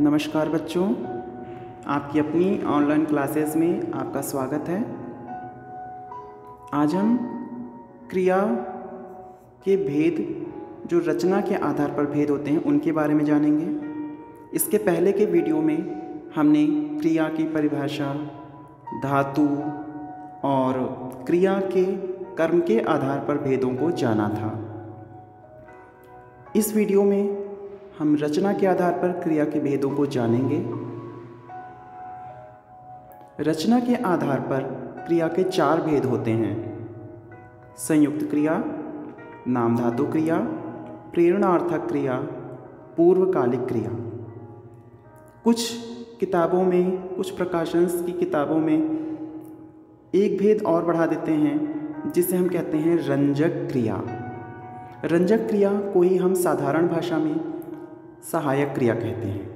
नमस्कार बच्चों, आपकी अपनी ऑनलाइन क्लासेस में आपका स्वागत है। आज हम क्रिया के भेद, जो रचना के आधार पर भेद होते हैं, उनके बारे में जानेंगे। इसके पहले के वीडियो में हमने क्रिया की परिभाषा, धातु और क्रिया के कर्म के आधार पर भेदों को जाना था। इस वीडियो में हम रचना के आधार पर क्रिया के भेदों को जानेंगे। रचना के आधार पर क्रिया के 4 भेद होते हैं: संयुक्त क्रिया, नामधातु क्रिया, प्रेरणार्थक क्रिया, पूर्वकालिक क्रिया। कुछ किताबों में, कुछ प्रकाशन की किताबों में एक भेद और बढ़ा देते हैं, जिसे हम कहते हैं रंजक क्रिया। रंजक क्रिया को ही हम साधारण भाषा में सहायक क्रिया कहते हैं।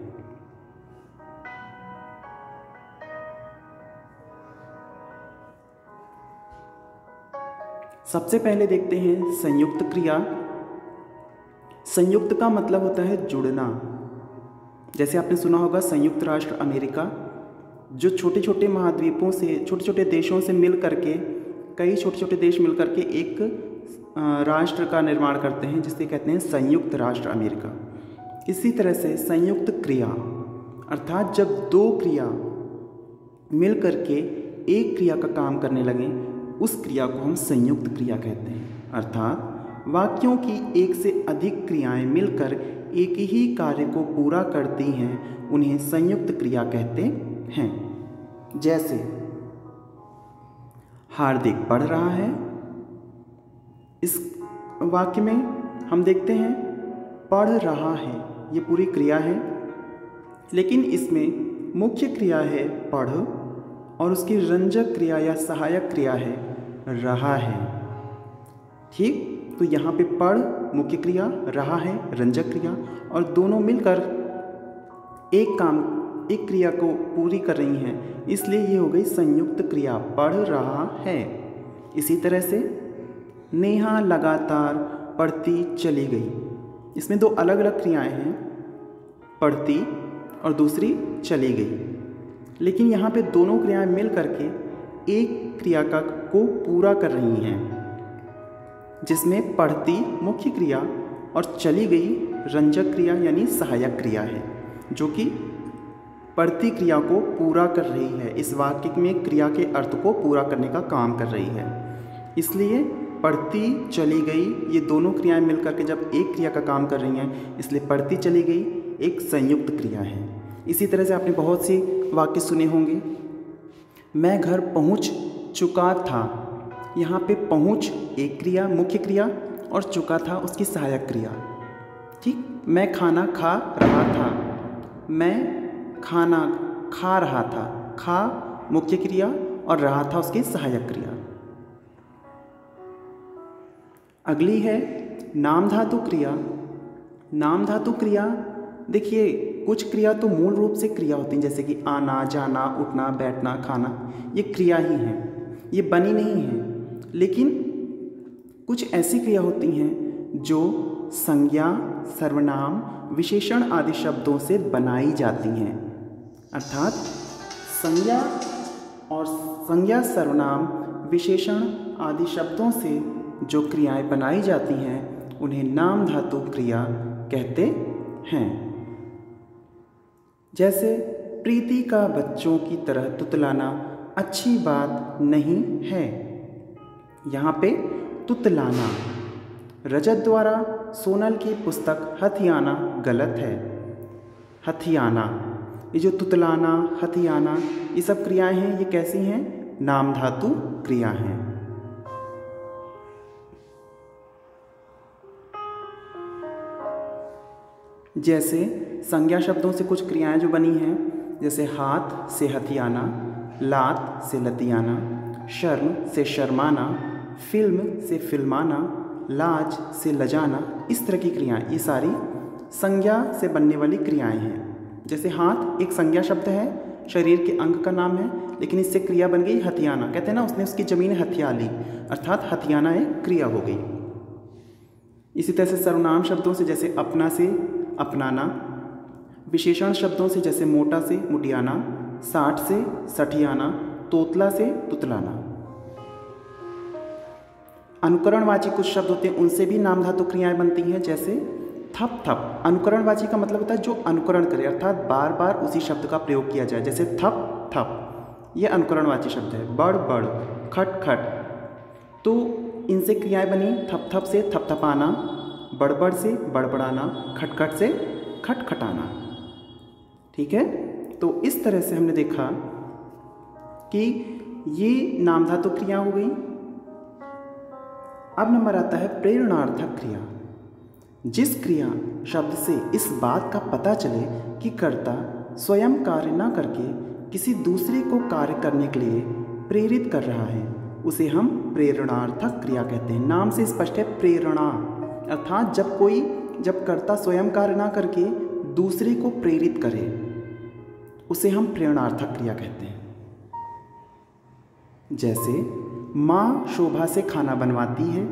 सबसे पहले देखते हैं संयुक्त क्रिया। संयुक्त का मतलब होता है जुड़ना। जैसे आपने सुना होगा संयुक्त राष्ट्र अमेरिका, जो छोटे छोटे महाद्वीपों से, छोटे छोटे देशों से मिल करके, कई छोटे छोटे देश मिल करके एक राष्ट्र का निर्माण करते हैं, जिसे कहते हैं संयुक्त राष्ट्र अमेरिका। इसी तरह से संयुक्त क्रिया अर्थात जब 2 क्रिया मिल करके एक क्रिया का काम करने लगें, उस क्रिया को हम संयुक्त क्रिया कहते हैं। अर्थात वाक्यों की एक से अधिक क्रियाएं मिलकर एक ही कार्य को पूरा करती हैं, उन्हें संयुक्त क्रिया कहते हैं। जैसे हार्दिक पढ़ रहा है, इस वाक्य में हम देखते हैं पढ़ रहा है, ये पूरी क्रिया है, लेकिन इसमें मुख्य क्रिया है पढ़ और उसकी रंजक क्रिया या सहायक क्रिया है रहा है। ठीक, तो यहाँ पे पढ़ मुख्य क्रिया, रहा है रंजक क्रिया, और दोनों मिलकर एक क्रिया को पूरी कर रही हैं, इसलिए ये हो गई संयुक्त क्रिया, पढ़ रहा है। इसी तरह से नेहा लगातार पढ़ती चली गई, इसमें 2 अलग अलग क्रियाएं हैं, पढ़ती और दूसरी चली गई, लेकिन यहाँ पे दोनों क्रियाएं मिल करके एक क्रिया को पूरा कर रही हैं, जिसमें पढ़ती मुख्य क्रिया और चली गई रंजक क्रिया यानी सहायक क्रिया है, जो कि पढ़ती क्रिया को पूरा कर रही है। इस वाक्य में क्रिया के अर्थ को पूरा करने का काम कर रही है, इसलिए पढ़ती चली गई, ये दोनों क्रियाएं मिलकर के जब एक क्रिया का काम कर रही हैं, इसलिए पढ़ती चली गई एक संयुक्त क्रिया है। इसी तरह से आपने बहुत सी वाक्य सुने होंगे। मैं घर पहुंच चुका था, यहाँ पे पहुंच एक क्रिया मुख्य क्रिया और चुका था उसकी सहायक क्रिया। ठीक, मैं खाना खा रहा था, मैं खाना खा रहा था, खा मुख्य क्रिया और रहा था उसकी सहायक क्रिया। अगली है नामधातु क्रिया। नामधातु क्रिया, देखिए कुछ क्रिया तो मूल रूप से क्रिया होती हैं, जैसे कि आना, जाना, उठना, बैठना, खाना, ये क्रिया ही हैं, ये बनी नहीं हैं। लेकिन कुछ ऐसी क्रिया होती हैं जो संज्ञा, सर्वनाम, विशेषण आदि शब्दों से बनाई जाती हैं। अर्थात संज्ञा, सर्वनाम, विशेषण आदि शब्दों से जो क्रियाएं बनाई जाती हैं, उन्हें नामधातु क्रिया कहते हैं। जैसे प्रीति का बच्चों की तरह तुतलाना अच्छी बात नहीं है, यहाँ पे तुतलाना। रजत द्वारा सोनल की पुस्तक हथियाना गलत है। हथियाना, ये जो तुतलाना, हथियाना, ये सब क्रियाएं हैं, ये कैसी हैं? नामधातु क्रिया हैं। जैसे संज्ञा शब्दों से कुछ क्रियाएं जो बनी हैं, जैसे हाथ से हथियाना, लात से लतियाना, शर्म से शर्माना, फिल्म से फिल्माना, लाज से लजाना, इस तरह की क्रियाएं, ये सारी संज्ञा से बनने वाली क्रियाएं हैं। जैसे हाथ एक संज्ञा शब्द है, शरीर के अंग का नाम है, लेकिन इससे क्रिया बन गई हथियाना। कहते हैं ना, उसने उसकी ज़मीन हथिया ली, अर्थात हथियाना एक क्रिया हो गई। इसी तरह से सर्वनाम शब्दों से, जैसे अपना से अपनाना, विशेषण शब्दों से जैसे मोटा से मुटियाना, साठ से सठियाना, तोतला से तुतलाना। अनुकरणवाची कुछ शब्द होते हैं, उनसे भी नाम धातु क्रियाएं बनती हैं, जैसे थप थप। अनुकरणवाची का मतलब होता है जो अनुकरण करे, अर्थात बार बार उसी शब्द का प्रयोग किया जाए, जैसे थप थप, यह अनुकरणवाची शब्द है। बड़ बड़, खट खट, तो इनसे क्रियाएं बनी। थप थप से थपथपाना, बड़बड़ से बड़बड़ाना, खटखट से खटखटाना। ठीक है, तो इस तरह से हमने देखा कि ये नाम धातु क्रिया हो गई। अब नंबर आता है प्रेरणार्थक क्रिया। जिस क्रिया शब्द से इस बात का पता चले कि कर्ता स्वयं कार्य न करके किसी दूसरे को कार्य करने के लिए प्रेरित कर रहा है, उसे हम प्रेरणार्थक क्रिया कहते हैं। नाम से स्पष्ट है, प्रेरणा, अर्थात जब कर्ता स्वयं कार्य ना करके दूसरे को प्रेरित करे, उसे हम प्रेरणार्थक क्रिया कहते हैं। जैसे माँ शोभा से खाना बनवाती है,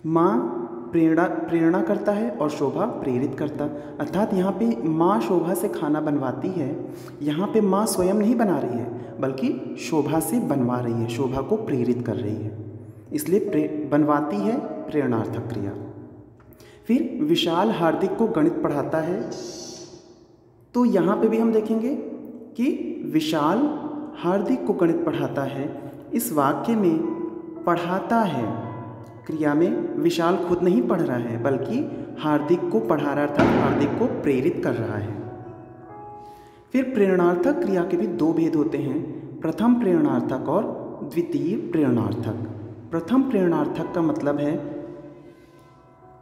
माँ प्रेरणा करता है और शोभा प्रेरित करता, अर्थात यहाँ पे माँ शोभा से खाना बनवाती है, यहाँ पे माँ स्वयं नहीं बना रही है बल्कि शोभा से बनवा रही है, शोभा को प्रेरित कर रही है, इसलिए बनवाती है, प्रेरणार्थक क्रिया। फिर विशाल हार्दिक को गणित पढ़ाता है, तो यहाँ पे भी हम देखेंगे कि विशाल हार्दिक को गणित पढ़ाता है। इस वाक्य में पढ़ाता है क्रिया में विशाल खुद नहीं पढ़ रहा है बल्कि हार्दिक को पढ़ा रहा था, हार्दिक को प्रेरित कर रहा है। फिर प्रेरणार्थक क्रिया के भी दो भेद होते हैं, प्रथम प्रेरणार्थक और द्वितीय प्रेरणार्थक। प्रथम प्रेरणार्थक का मतलब है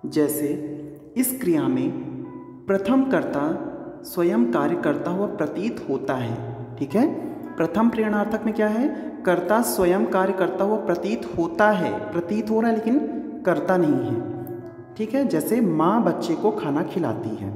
जैसे इस क्रिया में प्रथम कर्ता स्वयं कार्य करता हुआ प्रतीत होता है। ठीक है, प्रथम प्रेरणार्थक में क्या है, कर्ता स्वयं कार्य करता हुआ प्रतीत होता है, प्रतीत हो रहा है लेकिन करता नहीं है। ठीक है, जैसे माँ बच्चे को खाना खिलाती है,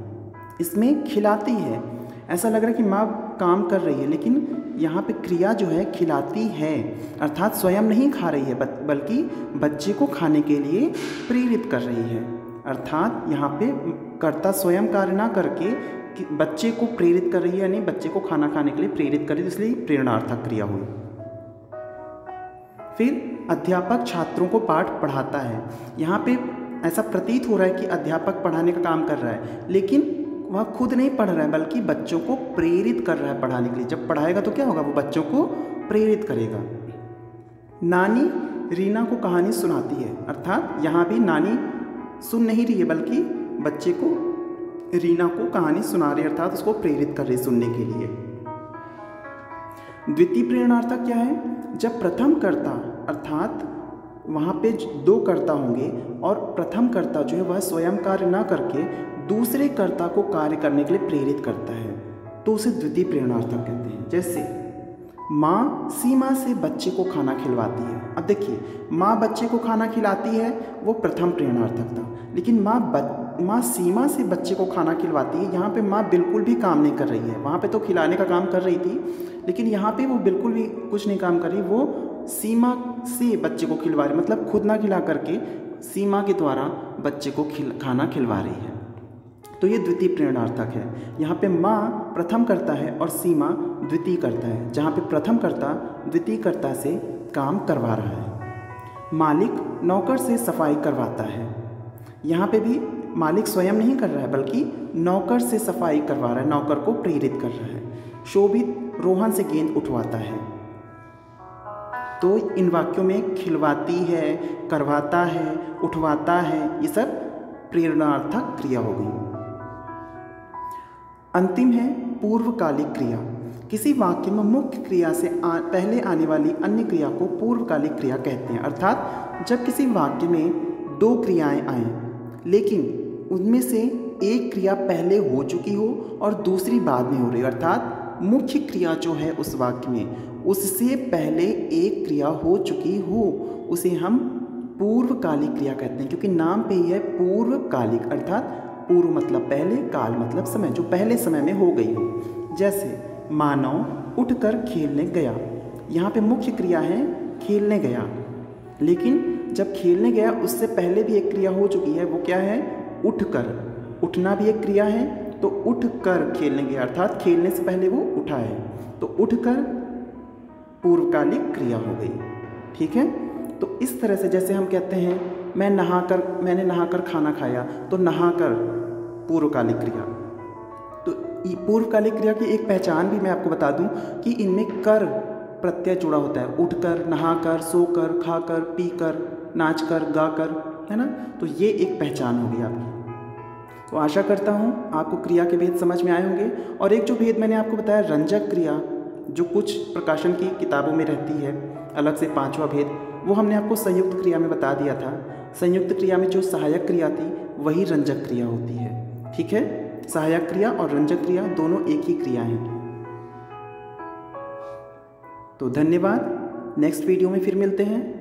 इसमें खिलाती है, ऐसा लग रहा है कि माँ काम कर रही है, लेकिन यहाँ पे क्रिया जो है खिलाती है, अर्थात स्वयं नहीं खा रही है बल्कि बच्चे को खाने के लिए प्रेरित कर रही है, अर्थात यहाँ पे कर्ता स्वयं कार्य ना करके बच्चे को प्रेरित कर रही है, यानी बच्चे को खाना खाने के लिए प्रेरित कर रही है, इसलिए प्रेरणार्थक क्रिया हुई। फिर अध्यापक छात्रों को पाठ पढ़ाता है, यहाँ पे ऐसा प्रतीत हो रहा है कि अध्यापक पढ़ाने का काम कर रहा है, लेकिन वह खुद नहीं पढ़ रहा है बल्कि बच्चों को प्रेरित कर रहा है पढ़ाने के लिए। जब पढ़ाएगा तो क्या होगा, वो बच्चों को प्रेरित करेगा। नानी रीना को कहानी सुनाती है, अर्थात यहाँ भी नानी सुन नहीं रही है बल्कि बच्चे को, रीना को कहानी सुना रही है, अर्थात उसको प्रेरित कर रही है सुनने के लिए। द्वितीय प्रेरणार्थक क्या है, जब प्रथम कर्ता, अर्थात वहाँ पे दो कर्ता होंगे और प्रथम कर्ता जो है वह स्वयं कार्य ना करके दूसरे कर्ता को कार्य करने के लिए प्रेरित करता है, तो उसे द्वितीय प्रेरणार्थक कहते हैं। जैसे माँ सीमा से बच्चे को खाना खिलवाती है। अब देखिए, माँ बच्चे को खाना खिलाती है वो प्रथम प्रेरणार्थक था, लेकिन माँ सीमा से बच्चे को खाना खिलवाती है, यहाँ पे माँ बिल्कुल भी काम नहीं कर रही है। वहाँ पे तो खिलाने का काम कर रही थी, लेकिन यहाँ पे वो बिल्कुल भी कुछ नहीं काम कर रही, वो सीमा से बच्चे को खिलवा रही, मतलब खुद ना खिला करके सीमा के द्वारा बच्चे को खाना खिलवा रही है, तो ये द्वितीय प्रेरणार्थक है। यहाँ पे माँ प्रथम करता है और सीमा द्वितीय करता है, जहाँ पे प्रथम कर्ता द्वितीय कर्ता से काम करवा रहा है। मालिक नौकर से सफाई करवाता है, यहाँ पे भी मालिक स्वयं नहीं कर रहा है बल्कि नौकर से सफाई करवा रहा है, नौकर को प्रेरित कर रहा है। शोभित रोहन से गेंद उठवाता है, तो इन वाक्यों में खिलवाती है, करवाता है, उठवाता है, ये सब प्रेरणार्थक क्रिया हो गई। अंतिम है पूर्वकालिक क्रिया। किसी वाक्य में मुख्य क्रिया से पहले आने वाली अन्य क्रिया को पूर्वकालिक क्रिया कहते हैं, अर्थात जब किसी वाक्य में दो क्रियाएं आएँ लेकिन उनमें से एक क्रिया पहले हो चुकी हो और दूसरी बाद में हो रही हो, अर्थात मुख्य क्रिया जो है उस वाक्य में उससे पहले एक क्रिया हो चुकी हो, उसे हम पूर्वकालिक क्रिया कहते हैं, क्योंकि नाम पे ही है पूर्वकालिक, अर्थात पूर्व मतलब पहले, काल मतलब समय, जो पहले समय में हो गई हो। जैसे मानव उठकर खेलने गया, यहाँ पे मुख्य क्रिया है खेलने गया, लेकिन जब खेलने गया उससे पहले भी एक क्रिया हो चुकी है, वो क्या है, उठकर। उठना भी एक क्रिया है तो उठ कर खेलने गया, अर्थात खेलने से पहले वो उठा है, तो उठ कर पूर्वकालिक क्रिया हो गई। ठीक है, तो इस तरह से जैसे हम कहते हैं मैंने नहाकर खाना खाया, तो नहाकर पूर्वकालिक क्रिया। तो पूर्वकालिक क्रिया की एक पहचान भी मैं आपको बता दूं कि इनमें कर प्रत्यय जुड़ा होता है, उठकर, नहाकर, सोकर, खाकर, पीकर, नाचकर, गाकर, है ना। तो ये एक पहचान होगी आपकी। तो आशा करता हूँ आपको क्रिया के भेद समझ में आए होंगे। और एक जो भेद मैंने आपको बताया रंजक क्रिया, जो कुछ प्रकाशन की किताबों में रहती है अलग से 5वां भेद, वो हमने आपको संयुक्त क्रिया में बता दिया था। संयुक्त क्रिया में जो सहायक क्रिया थी वही रंजक क्रिया होती है। ठीक है, सहायक क्रिया और रंजक क्रिया दोनों एक ही क्रिया हैं। तो धन्यवाद, नेक्स्ट वीडियो में फिर मिलते हैं।